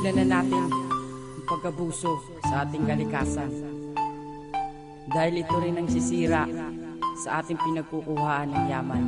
tigilan na natin ang pag-abuso sa ating kalikasan. Dahil ito rin ang sisira sa ating pinagkukuhaan ng yaman.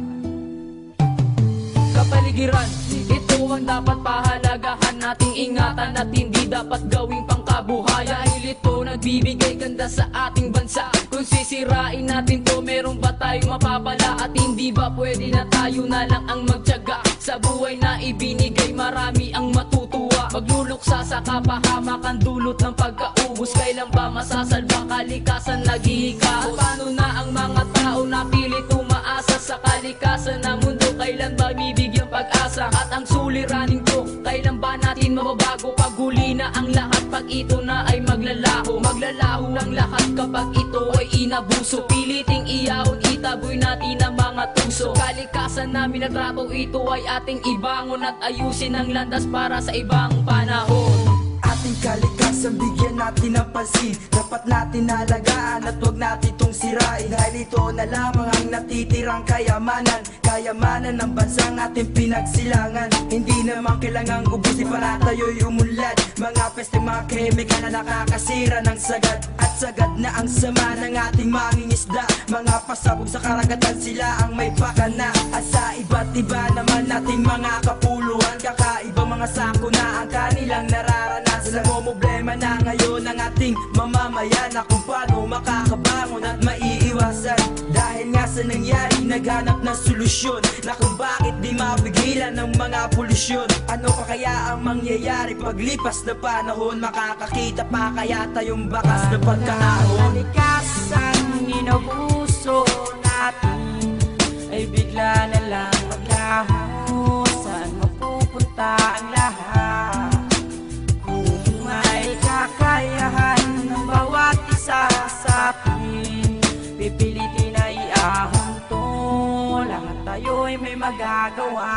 Kapaligiran, ito ang dapat pahalagahan, nating ingatan at hindi dapat gawing pangkabuhayan. Dahil ito nagbibigay ganda sa ating bansa. Kung sisirain natin to, meron ba tayong mapapala? At hindi ba pwede na tayo na lang ang magtiyaga? Sa buhay na ibinigay, marami ang matutuwa. Magluluksa sa kapahamakan, dulot ng pagkaubos. Kailan ba masasalba kalikasan naghihika? At paano na ang mga tao na pilit umaasa sa kalikasan na mundo? Kailan ba bibigyan pag-asa? At ang suliraning to, kailan ba natin mababago? Paghuli na ang lahat, pag ito na ay maglalaho. Maglalaho ang lahat kapag ito ay inabuso. Piliting iyahon, itaboy natin ang mga tuso. Kalikasan namin at rato, ito ay ating ibangon at ayusin ang landas para sa ibang panahon. Ating kalikasan, bigyan natin ng pansin. Dapat natin alagaan at huwag natin itong sirain. Dahil ito na lamang ang natitirang kayamanan. Kayamanan ng bansang ating pinagsilangan. Hindi naman kailangang ubusin para tayo'y umunlad. Mga peste, mga kemikal na nakakasira ng sagad. At sagad na ang sama ng ating mangingisda. Mga pasabog sa karagatan, sila ang may pakana. At sa iba't iba naman nating mga kapuluhan, kakaiba mga sako na ang kanilang nararanasan. Problema na ngayon ang ating mamamayan, na kung paano makakabangon at maiiwasan. Dahil nga sa nangyari, naghanap ng solusyon na kung bakit di mapigilan ng mga polusyon. Ano pa kaya ang mangyayari paglipas na panahon? Makakakita pa kaya tayong bakas na pagkaahon? Kalikasan inabuso natin ay bigla na lang maglaho. Saan mapupunta ang lahat? Kakayahan ng bawat isa sa atin, pipilitin na iahon to. Lahat tayo ay may magagawa.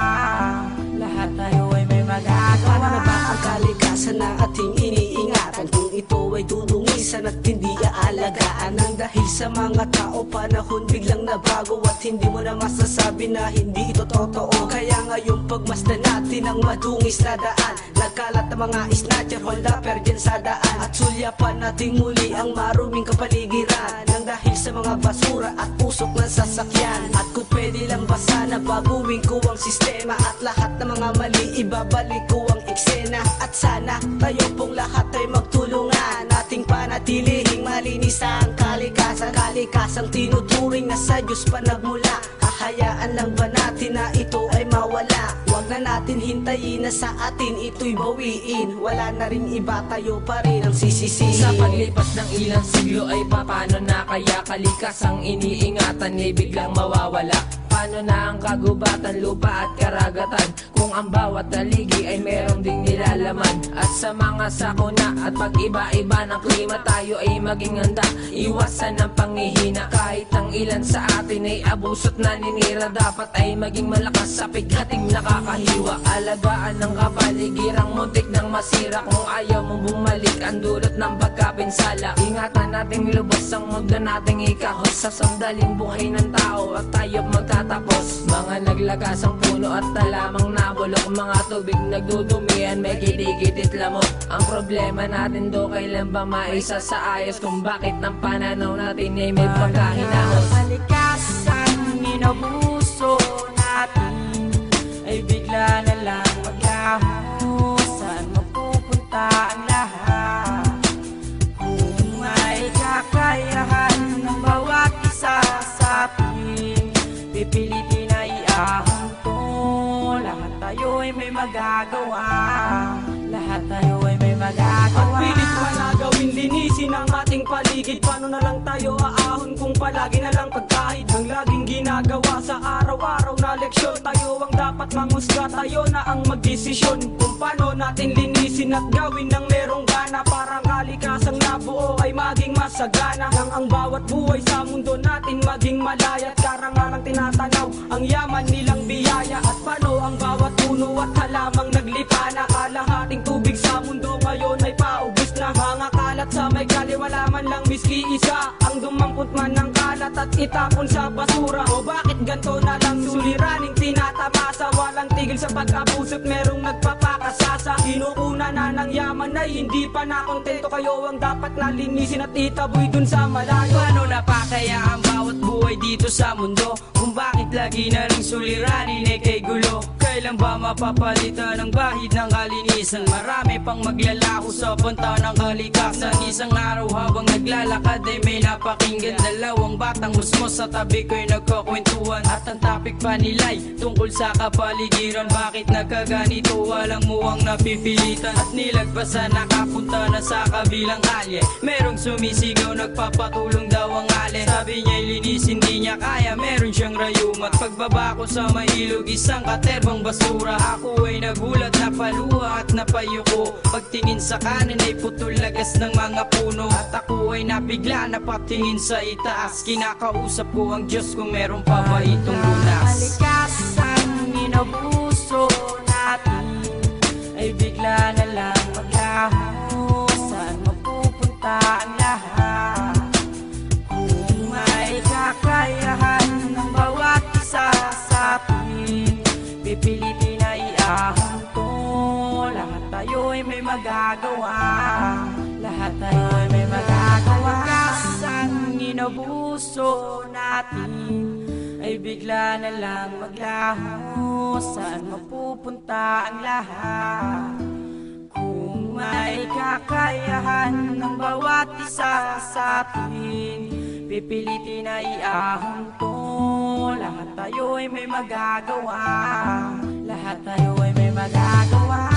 Lahat tayo ay may magagawa. Paano na ba ang kalikasan na ating iniingatan? Kung ito ay dudungisan at hindi aalagaan, nang dahil sa mga tao panahon biglang nabago. At hindi mo na masasabi na hindi ito totoo. Kaya ngayon pagmasdan natin ang madungis na daan. Nagkalat ang mga snatcher, hold upper dyan sa daan. At sulyapan natin muli ang maruming kapaligiran, nang dahil sa mga basura at usok ng sasakyan. At kung pwede lang ba sana baguhin ko ang sistema, at lahat ng mga mali ibabalik ko ang eksena. At sana tayo pong lahat ay magtulungan, ating panatilihing malinis ang kalikasan. Kalikasang tinuturing na sa Diyos pa nagmula. Hahayaan lang ba natin na ito ay mawala? Huwag na natin hintayin na sa atin ito'y bawiin. Wala na rin iba, tayo pa rin ang sisisihin. Sa paglipas ng ilang siglo ay paano na kaya kalikasang iniingatan ay biglang mawawala? Paano na ang kagubatan, lupa at karagatan, kung ang bawat haligi ay meron ding nilalaman? At sa mga sakuna at pag-iba-iba ng klima, tayo ay maging handa, iwasan ang panghihina. Kahit ang ilan sa atin ay abuso't naninira, dapat ay maging malakas sa pighating nakakahiwa. Alagaan ng kapaligirang muntik ng masira, kung ayaw mong bumalik ang dulot ng pagkapinsala. Ingatan nating lubos ang mundo nating ikahos, sa sandaling buhay ng tao at tayo magtatapos. Mga naglagas ang puno at talamang nabulok, mga tubig nagdudumihan, may kitikit lamok. Ang problema natin do, kailan ba maisa sa ayos, kung bakit ang pananaw natin ay may pagkahinahos? Kalikasan inabuso natin ay bigla na lang maglaho. Saan mapupunta ang lahat? Kung may kakayahan ng bawat isa sa atin, pipilitin na iahon to. Lahat tayo ay may magagawa. Lahat tayo ay may magagawa. At pilit pa na gawin, linisin ang ating paligid. Paano na lang tayo aahon kung palagi na lang pagkahid ang laging ginagawa sa araw-araw na leksyon? Tayo ang dapat mangusga, tayo na ang magdesisyon kung paano natin linisin at gawin ng merong gana, para kalikasang nabuo ay maging masagana. Nang ang bawat buhay sa mundo natin maging malaya, at karangarang tinatanaw ang yaman nilang biyaya. At paano ang bawat puno at halamang naglipana, kalahating tubig sa mundo ngayon ay paubos na. Mga kalat sa may gali, wala man lang miski isa ang dumampot man ng kalat at itapon sa basura. O bakit ganto na lang suliraning tinatamasa, walang tigil dahil sa pag-abuso't merong nagpapakasasa. Kinukuna na ng yaman ay hindi pa nakontento. Kayo ang dapat nalinisin at itaboy dun sa malayo. Paano napakaya ang bawat buhay dito sa mundo? Kung bakit lagi na rin suliranin ay kay gulo? Kailan ba mapapalitan ang bahid ng kalinisan? Marami pang maglalaho sa punta ng kalikasan. Isang araw habang naglalakad ay may napakinggan dalawang batang musmos sa tabi ko'y nagkakwentuhan. At ang topic pa nila'y tungkol sa kapaligiran. Bakit nagkaganito? Walang muwang napipilitan at nilagpasan, nakapunta na sa kabilang kalye. Merong sumisigaw, nagpapatulong daw ang ale. Sabi niya'y linis, hindi niya kaya, meron siyang rayumat. Pagbaba ko sa mailog, isang katerbang basura. Ako ay nagulat, napaluha at napayuko. Pagtingin sa kanan ay putol lagas ng mga puno. At ako ay nabigla, napatingin sa itaas. Kinakausap ko ang Diyos kung meron pa ba itong lunas. Kalikasan, inabuso natin ay bigla na lang maglaho. Saan mapupunta ang lahat? Kung may kakayahan ng bawat isa sa atin, pipilitin na iahon to. Lahat tayo'y may magagawa. Lahat tayo'y may magagawa. Kalikasan, inabuso natin ay bigla na lang maglaho. Saan mapupunta ang lahat? Kung may kakayahan ng bawat isa sa atin, pipilitin na iahon to. Lahat tayo'y may magagawa. Lahat tayo'y may magagawa.